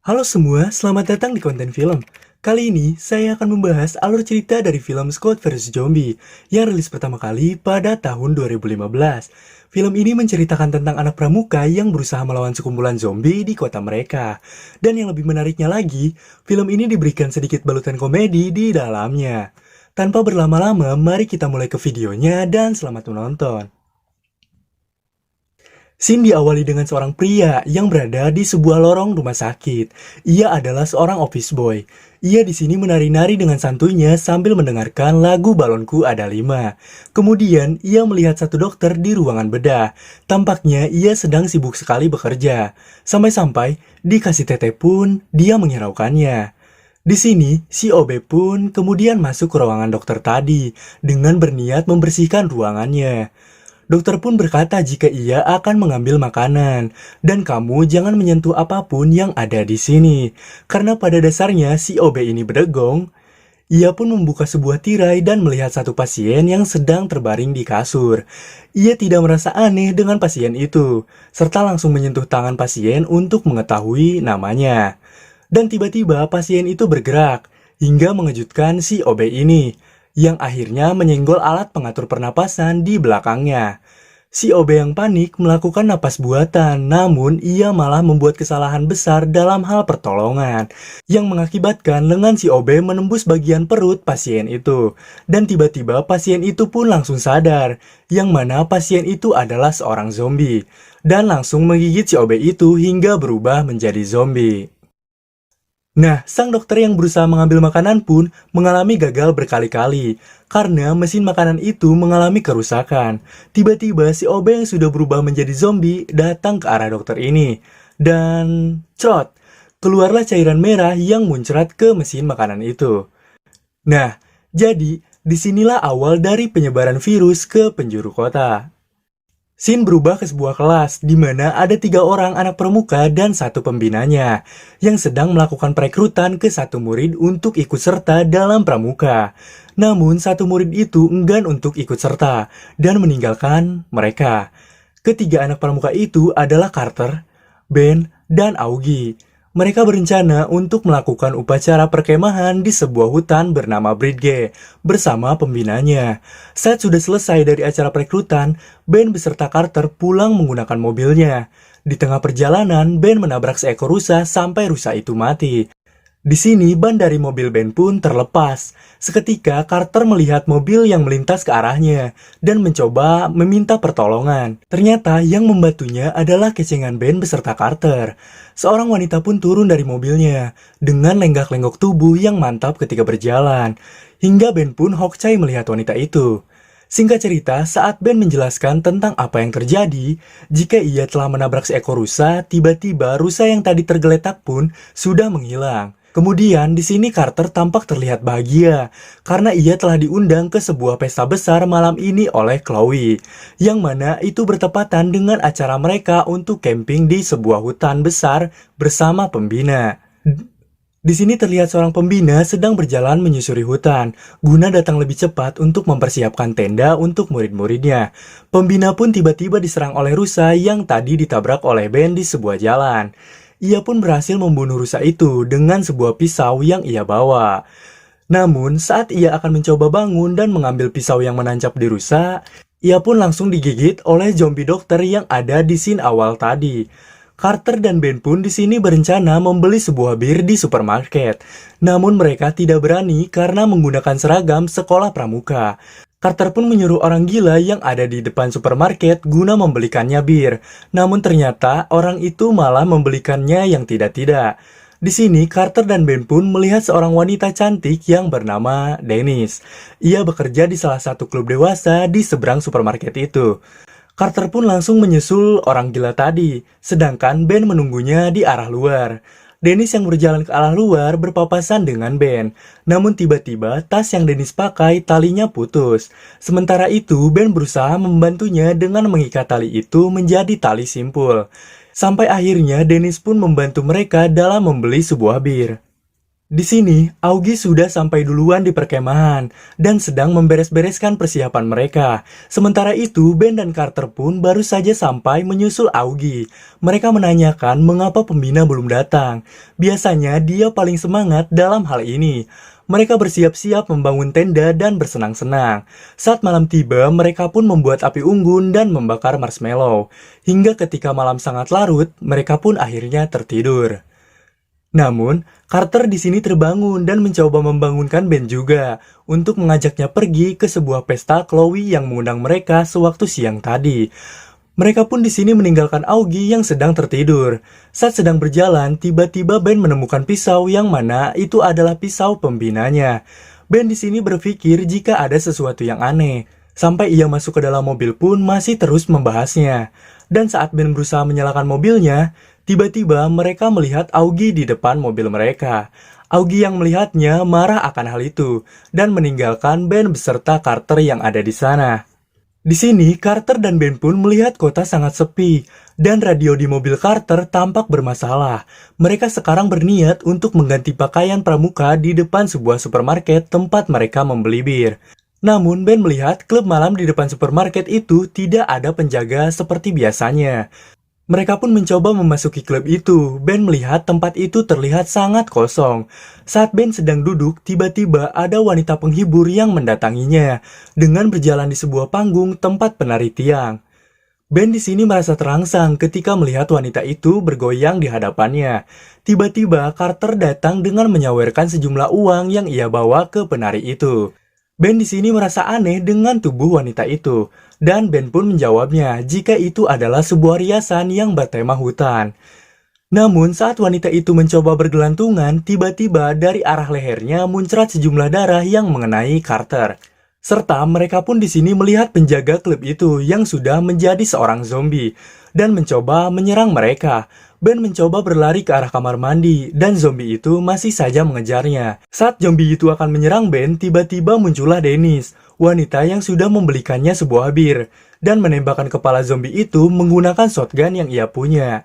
Halo semua, selamat datang di konten film. Kali ini, saya akan membahas alur cerita dari film Scott vs Zombie yang rilis pertama kali pada tahun 2015. Film ini menceritakan tentang anak pramuka yang berusaha melawan sekumpulan zombie di kota mereka. Dan yang lebih menariknya lagi, film ini diberikan sedikit balutan komedi di dalamnya. Tanpa berlama-lama, mari kita mulai ke videonya dan selamat menonton. Scene diawali dengan seorang pria yang berada di sebuah lorong rumah sakit. Ia adalah seorang office boy. Ia di sini menari-nari dengan santuйnya sambil mendengarkan lagu Balonku Ada Lima. Kemudian, ia melihat satu dokter di ruangan bedah. Tampaknya ia sedang sibuk sekali bekerja. Sampai-sampai, dikasih tete pun, dia menghiraukannya. Di sini, si OB pun kemudian masuk ke ruangan dokter tadi dengan berniat membersihkan ruangannya. Dokter pun berkata jika ia akan mengambil makanan, dan kamu jangan menyentuh apapun yang ada di sini. Karena pada dasarnya si OB ini berdegong, ia pun membuka sebuah tirai dan melihat satu pasien yang sedang terbaring di kasur. Ia tidak merasa aneh dengan pasien itu, serta langsung menyentuh tangan pasien untuk mengetahui namanya. Dan tiba-tiba pasien itu bergerak, hingga mengejutkan si OB ini yang akhirnya menyenggol alat pengatur pernapasan di belakangnya. Si OB yang panik melakukan napas buatan, namun ia malah membuat kesalahan besar dalam hal pertolongan, yang mengakibatkan lengan si OB menembus bagian perut pasien itu. Dan tiba-tiba pasien itu pun langsung sadar, yang mana pasien itu adalah seorang zombie, dan langsung menggigit si OB itu hingga berubah menjadi zombie. Nah, sang dokter yang berusaha mengambil makanan pun mengalami gagal berkali-kali karena mesin makanan itu mengalami kerusakan. Tiba-tiba si OB yang sudah berubah menjadi zombie datang ke arah dokter ini. Dan crot, keluarlah cairan merah yang muncrat ke mesin makanan itu. Nah, jadi disinilah awal dari penyebaran virus ke penjuru kota. Scene berubah ke sebuah kelas, di mana ada 3 orang anak pramuka dan satu pembinanya, yang sedang melakukan perekrutan ke satu murid untuk ikut serta dalam pramuka. Namun, satu murid itu enggan untuk ikut serta, dan meninggalkan mereka. Ketiga anak pramuka itu adalah Carter, Ben, dan Augie. Mereka berencana untuk melakukan upacara perkemahan di sebuah hutan bernama Bridge bersama pembinanya. Saat sudah selesai dari acara perekrutan, Ben beserta Carter pulang menggunakan mobilnya. Di tengah perjalanan, Ben menabrak seekor rusa sampai rusa itu mati. Di sini, ban dari mobil Ben pun terlepas. Seketika, Carter melihat mobil yang melintas ke arahnya dan mencoba meminta pertolongan. Ternyata yang membantunya adalah kecengan Ben beserta Carter. Seorang wanita pun turun dari mobilnya dengan lenggak-lenggok tubuh yang mantap ketika berjalan. Hingga Ben pun hokkcai melihat wanita itu. Singkat cerita, saat Ben menjelaskan tentang apa yang terjadi, jika ia telah menabrak seekor rusa, tiba-tiba rusa yang tadi tergeletak pun sudah menghilang. Kemudian di sini Carter tampak terlihat bahagia karena ia telah diundang ke sebuah pesta besar malam ini oleh Chloe, yang mana itu bertepatan dengan acara mereka untuk camping di sebuah hutan besar bersama pembina. Di sini terlihat seorang pembina sedang berjalan menyusuri hutan, guna datang lebih cepat untuk mempersiapkan tenda untuk murid-muridnya. Pembina pun tiba-tiba diserang oleh rusa yang tadi ditabrak oleh Ben di sebuah jalan. Ia pun berhasil membunuh rusa itu dengan sebuah pisau yang ia bawa. Namun, saat ia akan mencoba bangun dan mengambil pisau yang menancap di rusa, ia pun langsung digigit oleh zombie dokter yang ada di scene awal tadi. Carter dan Ben pun di sini berencana membeli sebuah bir di supermarket. Namun mereka tidak berani karena menggunakan seragam sekolah pramuka. Carter pun menyuruh orang gila yang ada di depan supermarket guna membelikannya bir. Namun ternyata orang itu malah membelikannya yang tidak-tidak. Di sini Carter dan Ben pun melihat seorang wanita cantik yang bernama Dennis. Ia bekerja di salah satu klub dewasa di seberang supermarket itu. Carter pun langsung menyusul orang gila tadi, sedangkan Ben menunggunya di arah luar. Dennis yang berjalan ke arah luar berpapasan dengan Ben. Namun tiba-tiba tas yang Dennis pakai talinya putus. Sementara itu Ben berusaha membantunya dengan mengikat tali itu menjadi tali simpul. Sampai akhirnya Dennis pun membantu mereka dalam membeli sebuah bir. Di sini, Augie sudah sampai duluan di perkemahan dan sedang memberes-bereskan persiapan mereka. Sementara itu, Ben dan Carter pun baru saja sampai menyusul Augie. Mereka menanyakan mengapa pembina belum datang. Biasanya dia paling semangat dalam hal ini. Mereka bersiap-siap membangun tenda dan bersenang-senang. Saat malam tiba, mereka pun membuat api unggun dan membakar marshmallow. Hingga ketika malam sangat larut, mereka pun akhirnya tertidur. Namun, Carter di sini terbangun dan mencoba membangunkan Ben juga untuk mengajaknya pergi ke sebuah pesta Chloe yang mengundang mereka sewaktu siang tadi. Mereka pun di sini meninggalkan Augie yang sedang tertidur. Saat sedang berjalan, tiba-tiba Ben menemukan pisau yang mana itu adalah pisau pembinanya. Ben di sini berpikir jika ada sesuatu yang aneh. Sampai ia masuk ke dalam mobil pun masih terus membahasnya. Dan saat Ben berusaha menyalakan mobilnya, tiba-tiba mereka melihat Augie di depan mobil mereka. Augie yang melihatnya marah akan hal itu dan meninggalkan Ben beserta Carter yang ada di sana. Di sini, Carter dan Ben pun melihat kota sangat sepi, dan radio di mobil Carter tampak bermasalah. Mereka sekarang berniat untuk mengganti pakaian pramuka di depan sebuah supermarket tempat mereka membeli bir. Namun, Ben melihat klub malam di depan supermarket itu tidak ada penjaga seperti biasanya. Mereka pun mencoba memasuki klub itu. Ben melihat tempat itu terlihat sangat kosong. Saat Ben sedang duduk, tiba-tiba ada wanita penghibur yang mendatanginya dengan berjalan di sebuah panggung tempat penari tiang. Ben di sini merasa terangsang ketika melihat wanita itu bergoyang di hadapannya. Tiba-tiba Carter datang dengan menyawerkan sejumlah uang yang ia bawa ke penari itu. Ben di sini merasa aneh dengan tubuh wanita itu, dan Ben pun menjawabnya jika itu adalah sebuah riasan yang bertema hutan. Namun saat wanita itu mencoba bergelantungan, tiba-tiba dari arah lehernya muncrat sejumlah darah yang mengenai Carter. Serta mereka pun di sini melihat penjaga klub itu yang sudah menjadi seorang zombie dan mencoba menyerang mereka. Ben mencoba berlari ke arah kamar mandi dan zombie itu masih saja mengejarnya. Saat zombie itu akan menyerang Ben, tiba-tiba muncullah Dennis, wanita yang sudah membelikannya sebuah bir dan menembakkan kepala zombie itu menggunakan shotgun yang ia punya.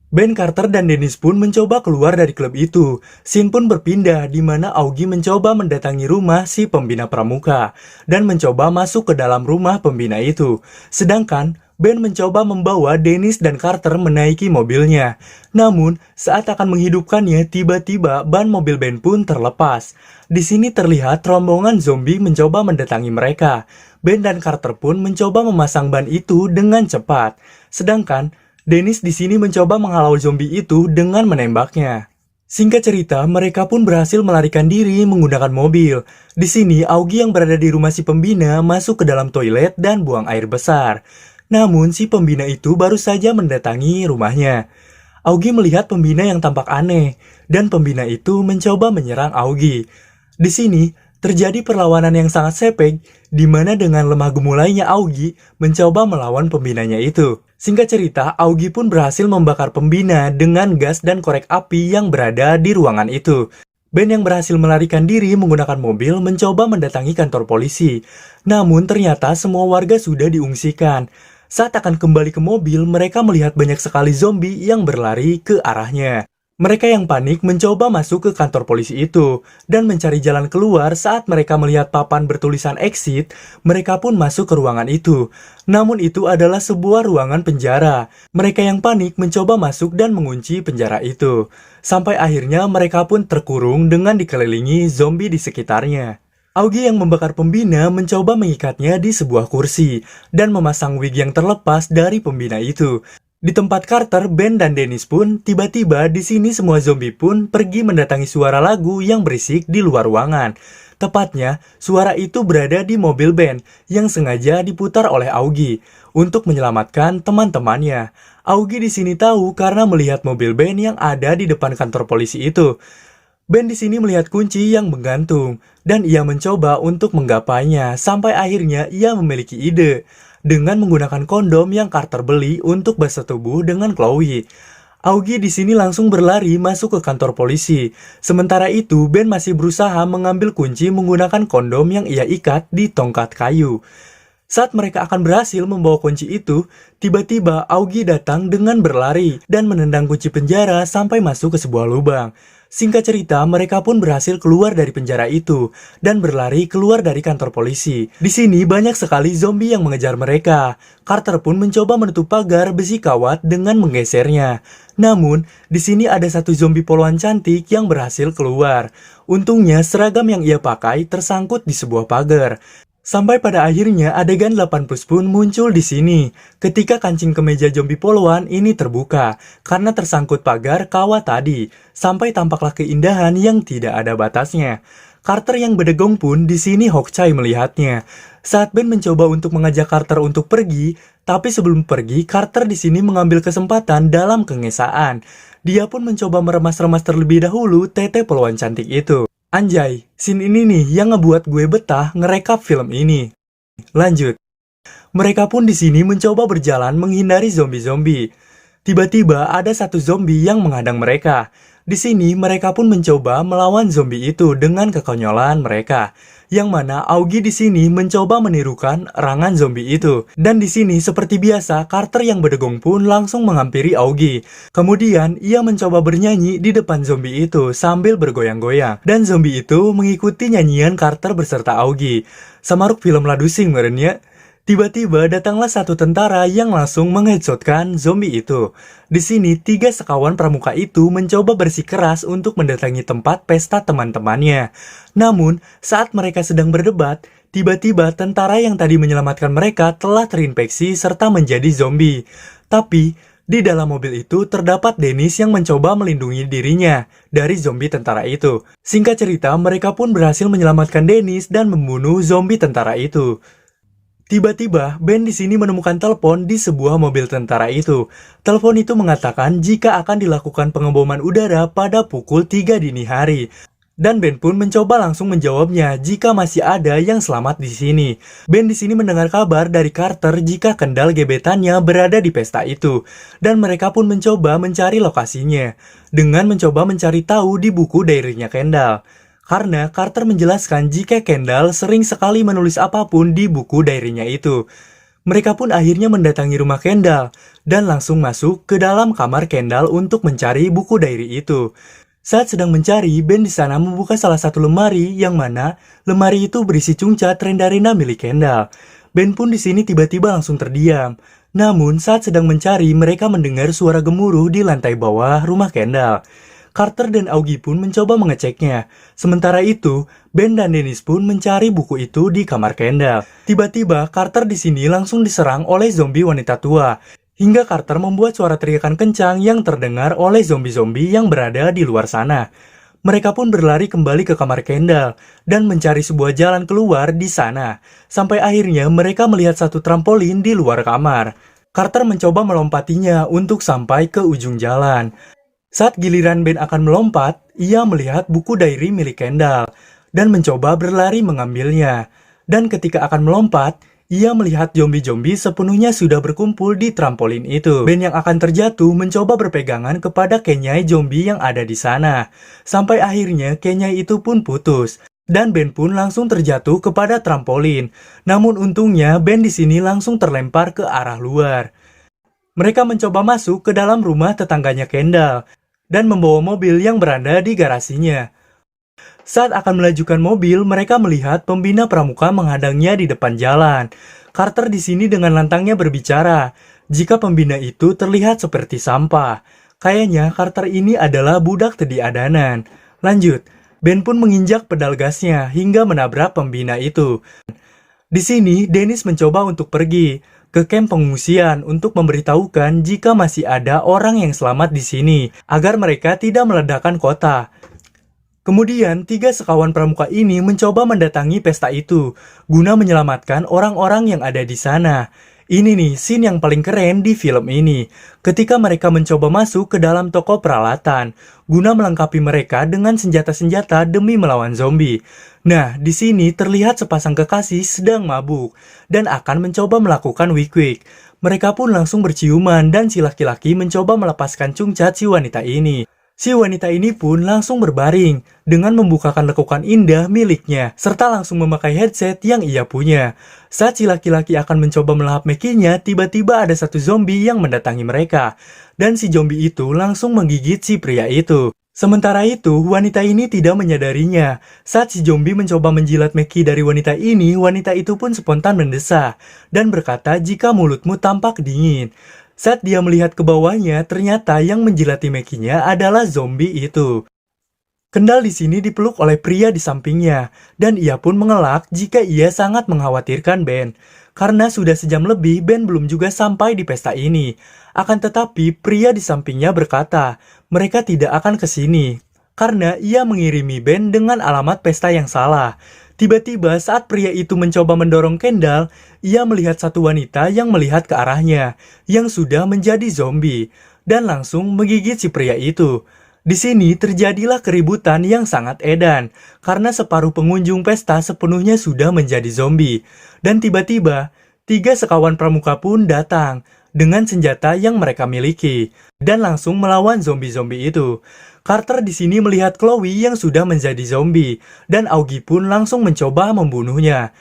Ben, Carter, dan Dennis pun mencoba keluar dari klub itu. Scene pun berpindah di mana Augie mencoba mendatangi rumah si pembina pramuka dan mencoba masuk ke dalam rumah pembina itu. Sedangkan Ben mencoba membawa Dennis dan Carter menaiki mobilnya. Namun, saat akan menghidupkannya, tiba-tiba ban mobil Ben pun terlepas. Di sini terlihat rombongan zombie mencoba mendatangi mereka. Ben dan Carter pun mencoba memasang ban itu dengan cepat. Sedangkan Dennis di sini mencoba menghalau zombie itu dengan menembaknya. Singkat cerita, mereka pun berhasil melarikan diri menggunakan mobil. Di sini, Augie yang berada di rumah si pembina masuk ke dalam toilet dan buang air besar. Namun, si pembina itu baru saja mendatangi rumahnya. Augie melihat pembina yang tampak aneh, dan pembina itu mencoba menyerang Augie. Di sini, terjadi perlawanan yang sangat sepek, di mana dengan lemah gemulainya Augie mencoba melawan pembinanya itu. Singkat cerita, Augie pun berhasil membakar pembina dengan gas dan korek api yang berada di ruangan itu. Ben yang berhasil melarikan diri menggunakan mobil mencoba mendatangi kantor polisi. Namun ternyata semua warga sudah diungsikan. Saat akan kembali ke mobil, mereka melihat banyak sekali zombie yang berlari ke arahnya. Mereka yang panik mencoba masuk ke kantor polisi itu dan mencari jalan keluar. Saat mereka melihat papan bertulisan exit, mereka pun masuk ke ruangan itu. Namun itu adalah sebuah ruangan penjara. Mereka yang panik mencoba masuk dan mengunci penjara itu. Sampai akhirnya mereka pun terkurung dengan dikelilingi zombie di sekitarnya. Augie yang membakar pembina mencoba mengikatnya di sebuah kursi dan memasang wig yang terlepas dari pembina itu. Di tempat Carter, Ben, dan Dennis pun tiba-tiba di sini semua zombie pun pergi mendatangi suara lagu yang berisik di luar ruangan. Tepatnya, suara itu berada di mobil Ben yang sengaja diputar oleh Augie untuk menyelamatkan teman-temannya. Augie di sini tahu karena melihat mobil Ben yang ada di depan kantor polisi itu. Ben di sini melihat kunci yang menggantung dan ia mencoba untuk menggapainya sampai akhirnya ia memiliki ide dengan menggunakan kondom yang Carter beli untuk bersetubuh dengan Chloe. Augie di sini langsung berlari masuk ke kantor polisi. Sementara itu, Ben masih berusaha mengambil kunci menggunakan kondom yang ia ikat di tongkat kayu. Saat mereka akan berhasil membawa kunci itu, tiba-tiba Augie datang dengan berlari dan menendang kunci penjara sampai masuk ke sebuah lubang. Singkat cerita, mereka pun berhasil keluar dari penjara itu dan berlari keluar dari kantor polisi. Di sini banyak sekali zombie yang mengejar mereka. Carter pun mencoba menutup pagar besi kawat dengan menggesernya. Namun, di sini ada satu zombie poluan cantik yang berhasil keluar. Untungnya, seragam yang ia pakai tersangkut di sebuah pagar. Sampai pada akhirnya adegan 80 pun muncul di sini, ketika kancing kemeja zombie poluan ini terbuka, karena tersangkut pagar kawat tadi, sampai tampaklah keindahan yang tidak ada batasnya. Carter yang berdegong pun di sini Hawkeye melihatnya. Saat Ben mencoba untuk mengajak Carter untuk pergi, tapi sebelum pergi, Carter di sini mengambil kesempatan dalam kengesaan. Dia pun mencoba meremas-remas terlebih dahulu tete poluan cantik itu. Anjay, scene ini nih yang ngebuat gue betah ngerekap film ini. Lanjut. Mereka pun di sini mencoba berjalan menghindari zombie-zombie. Tiba-tiba ada satu zombie yang menghadang mereka. Di sini mereka pun mencoba melawan zombie itu dengan kekonyolan mereka. Yang mana Augie di sini mencoba menirukan erangan zombie itu. Dan di sini seperti biasa Carter yang berdegong pun langsung menghampiri Augie. Kemudian ia mencoba bernyanyi di depan zombie itu sambil bergoyang-goyang. Dan zombie itu mengikuti nyanyian Carter beserta Augie. Samaruk film ladusing merenya. Tiba-tiba datanglah satu tentara yang langsung mengheadshotkan zombie itu. Di sini, 3 sekawan pramuka itu mencoba bersikeras untuk mendatangi tempat pesta teman-temannya. Namun, saat mereka sedang berdebat, tiba-tiba tentara yang tadi menyelamatkan mereka telah terinfeksi serta menjadi zombie. Tapi, di dalam mobil itu terdapat Dennis yang mencoba melindungi dirinya dari zombie tentara itu. Singkat cerita, mereka pun berhasil menyelamatkan Dennis dan membunuh zombie tentara itu. Tiba-tiba, Ben di sini menemukan telepon di sebuah mobil tentara itu. Telepon itu mengatakan jika akan dilakukan pengeboman udara pada pukul 3 dini hari. Dan Ben pun mencoba langsung menjawabnya jika masih ada yang selamat di sini. Ben di sini mendengar kabar dari Carter jika Kendall gebetannya berada di pesta itu. Dan mereka pun mencoba mencari lokasinya dengan mencoba mencari tahu di buku diary-nya Kendall. Karena Carter menjelaskan jika Kendall sering sekali menulis apapun di buku diary-nya itu. Mereka pun akhirnya mendatangi rumah Kendall dan langsung masuk ke dalam kamar Kendall untuk mencari buku diary itu. Saat sedang mencari, Ben di sana membuka salah satu lemari yang mana lemari itu berisi cungcat Rendarina milik Kendall. Ben pun di sini tiba-tiba langsung terdiam. Namun saat sedang mencari, mereka mendengar suara gemuruh di lantai bawah rumah Kendall. Carter dan Augie pun mencoba mengeceknya. Sementara itu, Ben dan Dennis pun mencari buku itu di kamar Kendall. Tiba-tiba, Carter di sini langsung diserang oleh zombie wanita tua. Hingga Carter membuat suara teriakan kencang yang terdengar oleh zombie-zombie yang berada di luar sana. Mereka pun berlari kembali ke kamar Kendall dan mencari sebuah jalan keluar di sana. Sampai akhirnya mereka melihat satu trampolin di luar kamar. Carter mencoba melompatinya untuk sampai ke ujung jalan. Saat giliran Ben akan melompat, ia melihat buku diary milik Kendall dan mencoba berlari mengambilnya. Dan ketika akan melompat, ia melihat zombie-zombie sepenuhnya sudah berkumpul di trampolin itu. Ben yang akan terjatuh mencoba berpegangan kepada kenyai zombie yang ada di sana. Sampai akhirnya kenyai itu pun putus. Dan Ben pun langsung terjatuh kepada trampolin. Namun untungnya Ben di sini langsung terlempar ke arah luar. Mereka mencoba masuk ke dalam rumah tetangganya Kendall dan membawa mobil yang berada di garasinya. Saat akan melajukan mobil, mereka melihat pembina pramuka menghadangnya di depan jalan. Carter di sini dengan lantangnya berbicara, jika pembina itu terlihat seperti sampah. Kayaknya Carter ini adalah budak tediadanan. Lanjut, Ben pun menginjak pedal gasnya hingga menabrak pembina itu. Di sini, Dennis mencoba untuk pergi ke kamp pengungsian untuk memberitahukan jika masih ada orang yang selamat di sini, agar mereka tidak meledakkan kota. Kemudian, 3 sekawan pramuka ini mencoba mendatangi pesta itu, guna menyelamatkan orang-orang yang ada di sana. Ini nih, scene yang paling keren di film ini, ketika mereka mencoba masuk ke dalam toko peralatan, guna melengkapi mereka dengan senjata-senjata demi melawan zombie. Nah, di sini terlihat sepasang kekasih sedang mabuk, dan akan mencoba melakukan wik-wik. Mereka pun langsung berciuman dan si laki-laki mencoba melepaskan cungcat si wanita ini. Si wanita ini pun langsung berbaring dengan membukakan lekukan indah miliknya, serta langsung memakai headset yang ia punya. Saat si laki-laki akan mencoba melahap Mekinya, tiba-tiba ada satu zombie yang mendatangi mereka. Dan si zombie itu langsung menggigit si pria itu. Sementara itu, wanita ini tidak menyadarinya. Saat si zombie mencoba menjilat Meki dari wanita ini, wanita itu pun spontan mendesah dan berkata jika mulutmu tampak dingin. Saat dia melihat ke bawahnya, ternyata yang menjilati Mekinya adalah zombie itu. Kendall di sini dipeluk oleh pria di sampingnya, dan ia pun mengelak jika ia sangat mengkhawatirkan Ben. Karena sudah sejam lebih, Ben belum juga sampai di pesta ini. Akan tetapi, pria di sampingnya berkata, mereka tidak akan ke sini. Karena ia mengirimi Ben dengan alamat pesta yang salah. Tiba-tiba saat pria itu mencoba mendorong Kendall, ia melihat satu wanita yang melihat ke arahnya, yang sudah menjadi zombie, dan langsung menggigit si pria itu. Di sini terjadilah keributan yang sangat edan, karena separuh pengunjung pesta sepenuhnya sudah menjadi zombie. Dan tiba-tiba, 3 sekawan pramuka pun datang, dengan senjata yang mereka miliki, dan langsung melawan zombie-zombie itu. Carter di sini melihat Chloe yang sudah menjadi zombie, dan Augie pun langsung mencoba membunuhnya.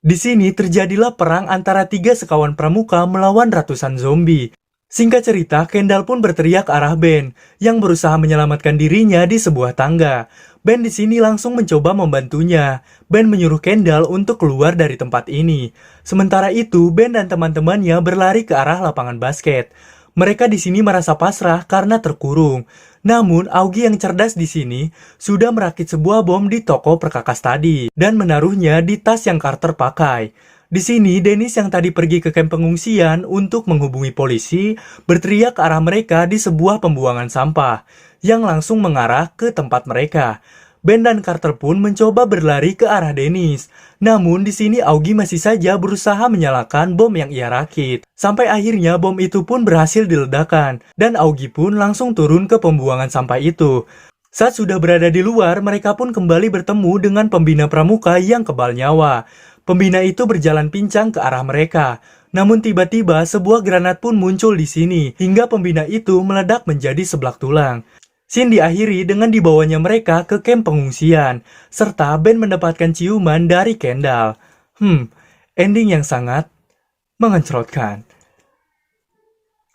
Di sini terjadilah perang antara 3 sekawan pramuka melawan ratusan zombie. Singkat cerita, Kendall pun berteriak ke arah Ben, yang berusaha menyelamatkan dirinya di sebuah tangga. Ben di sini langsung mencoba membantunya. Ben menyuruh Kendall untuk keluar dari tempat ini. Sementara itu, Ben dan teman-temannya berlari ke arah lapangan basket. Mereka di sini merasa pasrah karena terkurung. Namun, Augie yang cerdas di sini sudah merakit sebuah bom di toko perkakas tadi dan menaruhnya di tas yang Carter pakai. Di sini, Dennis yang tadi pergi ke kamp pengungsian untuk menghubungi polisi berteriak ke arah mereka di sebuah pembuangan sampah yang langsung mengarah ke tempat mereka. Ben dan Carter pun mencoba berlari ke arah Dennis. Namun di sini Augie masih saja berusaha menyalakan bom yang ia rakit. Sampai akhirnya bom itu pun berhasil diledakkan dan Augie pun langsung turun ke pembuangan sampah itu. Saat sudah berada di luar, mereka pun kembali bertemu dengan pembina pramuka yang kebal nyawa. Pembina itu berjalan pincang ke arah mereka. Namun tiba-tiba sebuah granat pun muncul di sini hingga pembina itu meledak menjadi seblak tulang. Scene diakhiri dengan dibawanya mereka ke kamp pengungsian, serta Ben mendapatkan ciuman dari Kendall. Ending yang sangat mengencrotkan.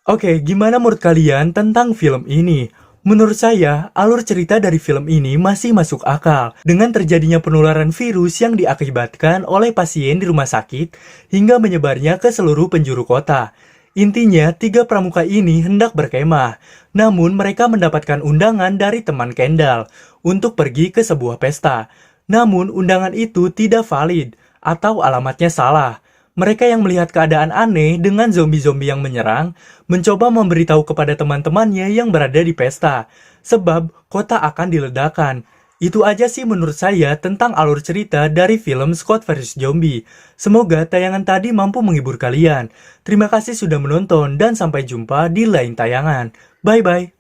Oke, gimana menurut kalian tentang film ini? Menurut saya, alur cerita dari film ini masih masuk akal dengan terjadinya penularan virus yang diakibatkan oleh pasien di rumah sakit hingga menyebarnya ke seluruh penjuru kota. Intinya, 3 pramuka ini hendak berkemah, namun mereka mendapatkan undangan dari teman Kendall untuk pergi ke sebuah pesta. Namun, undangan itu tidak valid atau alamatnya salah. Mereka yang melihat keadaan aneh dengan zombie-zombie yang menyerang, mencoba memberitahu kepada teman-temannya yang berada di pesta, sebab kota akan diledakkan. Itu aja sih menurut saya tentang alur cerita dari film Scott vs Zombie. Semoga tayangan tadi mampu menghibur kalian. Terima kasih sudah menonton dan sampai jumpa di lain tayangan. Bye-bye.